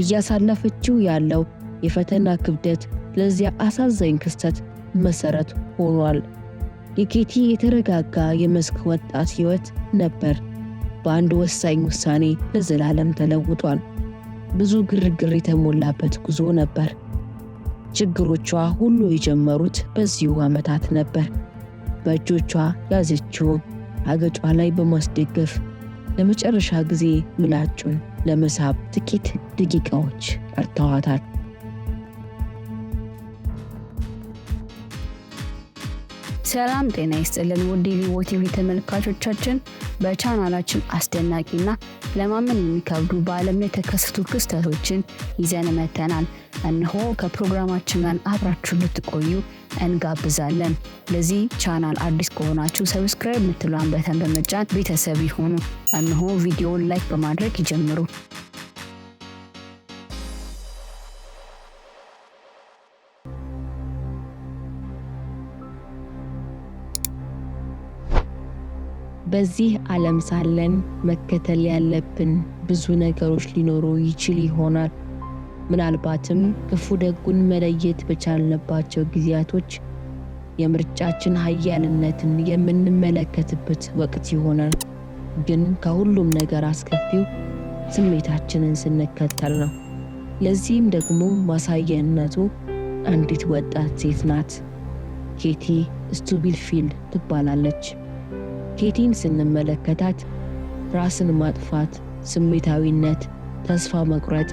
እያሳለፈችው ያለው የፈተና ክብደት ለዚያ አሳዛኝ ክስተት መሰረት ሆኗል። የኬቲ የተረጋጋ የመስክ ወጣት ህይወት ነበር በአንድ ወሳኝ ውሳኔ ለዘላለም ተለውጧል። ብዙ ግርግር የተሞላበት ጉዞ ነበር። ችግሮቿ ሁሉ የጀመሩት በዚሁ ዓመታት ነበር። በእጆቿ ያዘችውን አገጯ ላይ በማስደገፍ ለመጨረሻ ጊዜ ምላጩን ለመሳብ ጥቂት ደቂቃዎች ቀርተዋታል። ሰላም ጤና ይስጥልን ውድ ሊቦ ቲቪ ተመልካቾቻችን፣ በቻናላችን አስደናቂና ለማመን የሚከብዱ በዓለም ላይ የተከሰቱ ክስተቶችን ይዘን መተናል። እነሆ ከፕሮግራማችን ጋር አብራችሁ ልትቆዩ እንጋብዛለን። ለዚህ ቻናል አዲስ ከሆናችሁ ሰብስክራይብ ምትሏን በተን በመጫን ቤተሰብ ይሁኑ። እነሆ ቪዲዮውን ላይክ በማድረግ ይጀምሩ። በዚህ ዓለም ሳለን መከተል ያለብን ብዙ ነገሮች ሊኖሩ ይችል ይሆናል። ምናልባትም ክፉ ደጉን መለየት በቻልንባቸው ጊዜያቶች የምርጫችን ኃያልነትን የምንመለከትበት ወቅት ይሆናል። ግን ከሁሉም ነገር አስከፊው ስሜታችንን ስንከተል ነው። ለዚህም ደግሞ ማሳያነቱ አንዲት ወጣት ሴት ናት። ኬቲ ስቱቢልፊልድ ትባላለች። ኬቲን ስንመለከታት ራስን ማጥፋት፣ ስሜታዊነት፣ ተስፋ መቁረጥ፣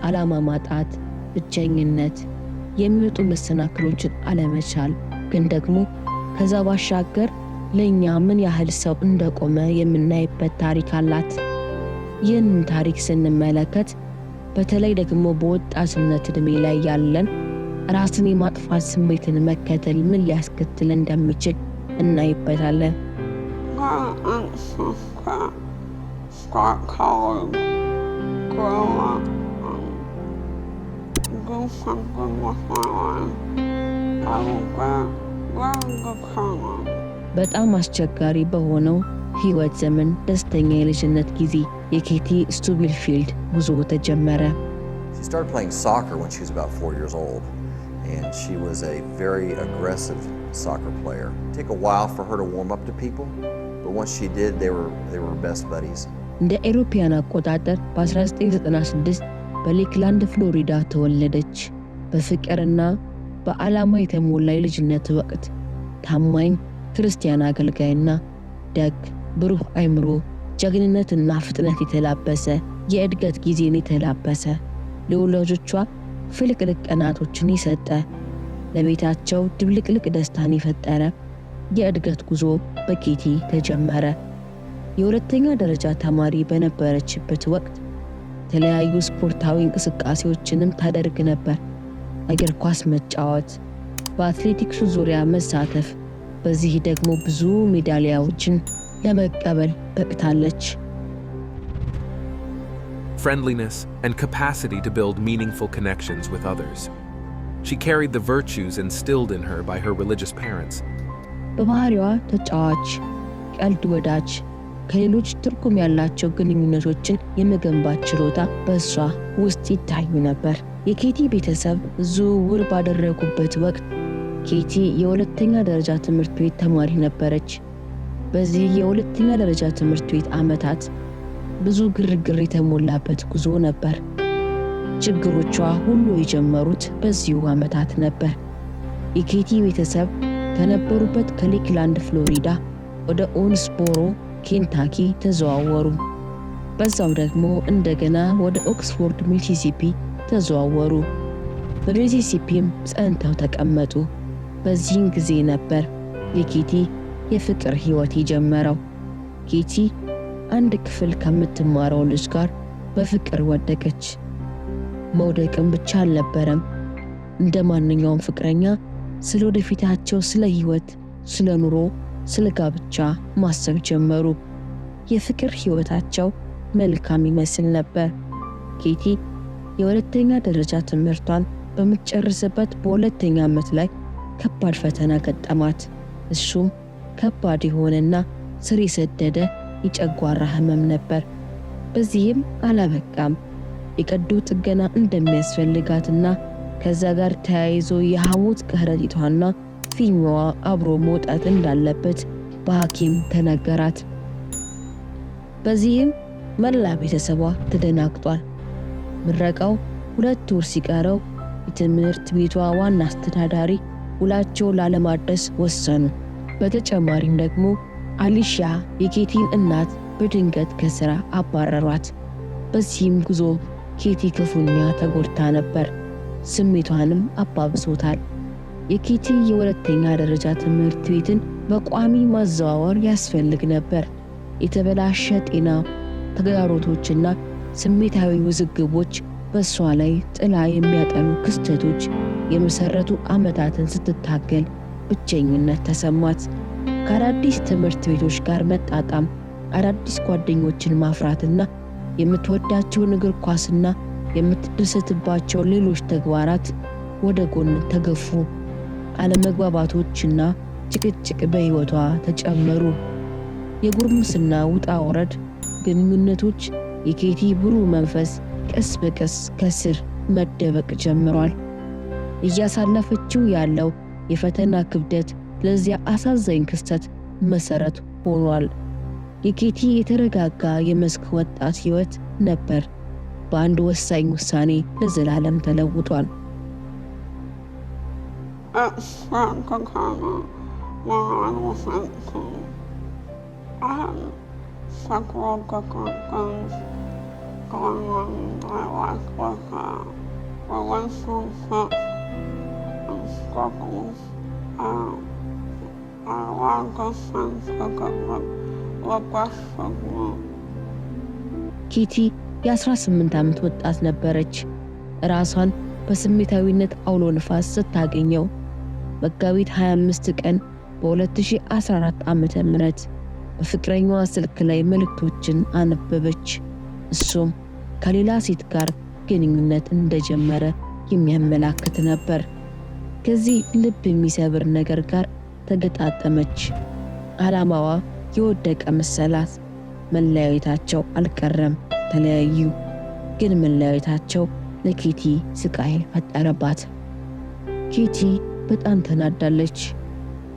ዓላማ ማጣት፣ ብቸኝነት፣ የሚወጡ መሰናክሎችን አለመቻል፣ ግን ደግሞ ከዛ ባሻገር ለኛ ምን ያህል ሰው እንደቆመ የምናይበት ታሪክ አላት። ይህን ታሪክ ስንመለከት በተለይ ደግሞ በወጣትነት ዕድሜ ላይ ያለን ራስን የማጥፋት ስሜትን መከተል ምን ሊያስከትል እንደሚችል እናይበታለን። start calling, grow up, do something with my life. I will get very determined. በጣም አስቸጋሪ በሆነው ህይወት ዘመን ደስተኛ የልጅነት ጊዜ የኬቲ ስቱቢልፊልድ ጉዞ ተጀመረ። She started playing soccer when she was about 4 years old, and she was a very aggressive soccer player. It took a while for her to warm up to people, but once she did, they were best buddies. እንደ ኤሮፒያን አቆጣጠር በ1996 በሌክላንድ ፍሎሪዳ ተወለደች። በፍቅርና በዓላማ የተሞላ የልጅነት ወቅት ታማኝ ክርስቲያን አገልጋይና ደግ፣ ብሩህ አይምሮ፣ ጀግንነትና ፍጥነት የተላበሰ የእድገት ጊዜን የተላበሰ ለወላጆቿ ፍልቅልቅ ቀናቶችን የሰጠ ለቤታቸው ድብልቅልቅ ደስታን የፈጠረ የእድገት ጉዞ በኬቲ ተጀመረ። የሁለተኛ ደረጃ ተማሪ በነበረችበት ወቅት የተለያዩ ስፖርታዊ እንቅስቃሴዎችንም ታደርግ ነበር። እግር ኳስ መጫወት፣ በአትሌቲክሱ ዙሪያ መሳተፍ፣ በዚህ ደግሞ ብዙ ሜዳሊያዎችን ለመቀበል በቅታለች። Friendliness and capacity to build meaningful connections with others. She carried the virtues instilled in her by her religious parents. በባህሪዋ ተጫዋች፣ ቀልድ ወዳጅ፣ ከሌሎች ትርጉም ያላቸው ግንኙነቶችን የመገንባት ችሎታ በእሷ ውስጥ ይታዩ ነበር። የኬቲ ቤተሰብ ዝውውር ባደረጉበት ወቅት ኬቲ የሁለተኛ ደረጃ ትምህርት ቤት ተማሪ ነበረች። በዚህ የሁለተኛ ደረጃ ትምህርት ቤት ዓመታት ብዙ ግርግር የተሞላበት ጉዞ ነበር። ችግሮቿ ሁሉ የጀመሩት በዚሁ ዓመታት ነበር። የኬቲ ቤተሰብ ከነበሩበት ከሌክላንድ ፍሎሪዳ ወደ ኦንስቦሮ ኬንታኪ ተዘዋወሩ። በዛው ደግሞ እንደገና ወደ ኦክስፎርድ ሚሲሲፒ ተዘዋወሩ። በሚሲሲፒም ጸንተው ተቀመጡ። በዚህን ጊዜ ነበር የኬቲ የፍቅር ህይወት የጀመረው። ኬቲ አንድ ክፍል ከምትማረው ልጅ ጋር በፍቅር ወደቀች። መውደቅም ብቻ አልነበረም። እንደ ማንኛውም ፍቅረኛ ስለ ወደፊታቸው፣ ስለ ህይወት፣ ስለ ኑሮ፣ ስለ ጋብቻ ማሰብ ጀመሩ። የፍቅር ህይወታቸው መልካም ይመስል ነበር። ኬቲ የሁለተኛ ደረጃ ትምህርቷን በምትጨርስበት በሁለተኛ ዓመት ላይ ከባድ ፈተና ገጠማት። እሱም ከባድ የሆነና ስር የሰደደ የጨጓራ ህመም ነበር። በዚህም አላበቃም። የቀዶ ጥገና እንደሚያስፈልጋትና ከዛ ጋር ተያይዞ የሐሞት ከረጢቷና ፊልሟ አብሮ መውጣት እንዳለበት በሐኪም ተነገራት። በዚህም መላ ቤተሰቧ ተደናግጧል። ምረቃው 2 ወር ሲቀረው የትምህርት ቤቷ ዋና አስተዳዳሪ ውላቸው ላለማድረስ ወሰኑ። በተጨማሪም ደግሞ አሊሺያ የኬቲን እናት በድንገት ከስራ አባረሯት። በዚህም ጉዞ ኬቲ ክፉኛ ተጎድታ ነበር። ስሜቷንም አባብሶታል። የኬቲ የሁለተኛ ደረጃ ትምህርት ቤትን በቋሚ ማዘዋወር ያስፈልግ ነበር። የተበላሸ ጤና ተግዳሮቶችና ስሜታዊ ውዝግቦች በሷ ላይ ጥላ የሚያጠሉ ክስተቶች የመሰረቱ ዓመታትን ስትታገል ብቸኝነት ተሰማት። ከአዳዲስ ትምህርት ቤቶች ጋር መጣጣም፣ አዳዲስ ጓደኞችን ማፍራትና የምትወዳቸውን እግር ኳስና የምትደሰትባቸው ሌሎች ተግባራት ወደ ጎን ተገፉ። አለመግባባቶችና ጭቅጭቅ በሕይወቷ ተጨመሩ። የጉርምስና ውጣ ወረድ ግንኙነቶች የኬቲ ብሩህ መንፈስ ቀስ በቀስ ከስር መደበቅ ጀምሯል። እያሳለፈችው ያለው የፈተና ክብደት ለዚያ አሳዛኝ ክስተት መሰረት ሆኗል። የኬቲ የተረጋጋ የመስክ ወጣት ሕይወት ነበር በአንድ ወሳኝ ውሳኔ ለዘላለም ተለውጧል። ኬቲ የ18 ዓመት ወጣት ነበረች። ራሷን በስሜታዊነት አውሎ ንፋስ ስታገኘው መጋቢት 25 ቀን በ2014 ዓመተ ምህረት በፍቅረኛዋ ስልክ ላይ መልእክቶችን አነበበች። እሱም ከሌላ ሴት ጋር ግንኙነት እንደጀመረ የሚያመላክት ነበር። ከዚህ ልብ የሚሰብር ነገር ጋር ተገጣጠመች። ዓላማዋ የወደቀ መሰላት። መለያየታቸው አልቀረም፣ ተለያዩ። ግን መለያየታቸው ለኬቲ ስቃይ ፈጠረባት። ኬቲ በጣም ተናዳለች።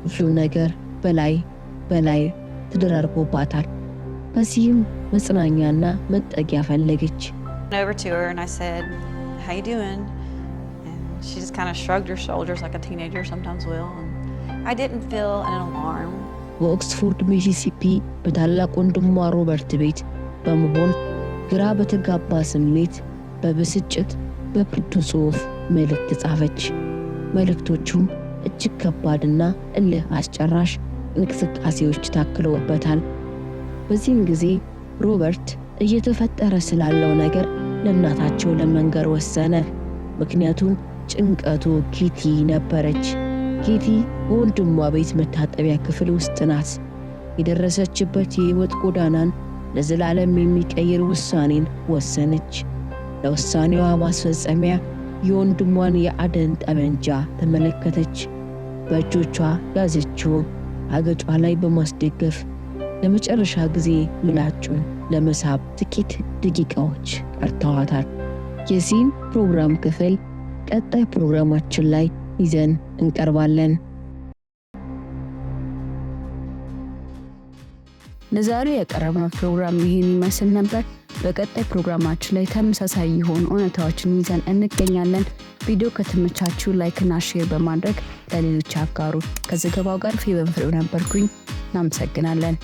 ሁሉ ነገር በላይ ተደራርቦባታል። በዚህም መጽናኛና መጠጊያ ፈለገች። Over to her and I said, "How you doing?" And she just kind of shrugged her shoulders like a teenager sometimes will. And I didn't feel an alarm. በኦክስፎርድ ሚሲሲፒ በታላቅ ወንድሟ ሮበርት ቤት በመሆን ግራ በተጋባ ስሜት በብስጭት በብርቱ ጽሑፍ መልእክት ጻፈች። መልእክቶቹም እጅግ ከባድና እልህ አስጨራሽ እንቅስቃሴዎች ታክለውበታል። በዚህም ጊዜ ሮበርት እየተፈጠረ ስላለው ነገር ለእናታቸው ለመንገር ወሰነ። ምክንያቱም ጭንቀቱ ኬቲ ነበረች። ኬቲ በወንድሟ ቤት መታጠቢያ ክፍል ውስጥ ናት። የደረሰችበት የህይወት ጎዳናን ለዘላለም የሚቀይር ውሳኔን ወሰነች። ለውሳኔዋ ማስፈጸሚያ የወንድሟን የአደን ጠመንጃ ተመለከተች። በእጆቿ ያዘችው አገጯ ላይ በማስደገፍ ለመጨረሻ ጊዜ ምላጩን ለመሳብ ጥቂት ደቂቃዎች ቀርተዋታል። የዚህን ፕሮግራም ክፍል ቀጣይ ፕሮግራማችን ላይ ይዘን እንቀርባለን። ለዛሬ ያቀረብነው ፕሮግራም ይሄን ይመስል ነበር። በቀጣይ ፕሮግራማችን ላይ ተመሳሳይ የሆኑ እውነታዎችን ይዘን እንገኛለን። ቪዲዮ ከተመቻችሁ ላይክ እና ሼር በማድረግ ለሌሎች አጋሩ። ከዘገባው ጋር ፊበን ፍሬው ነበርኩኝ። እናመሰግናለን።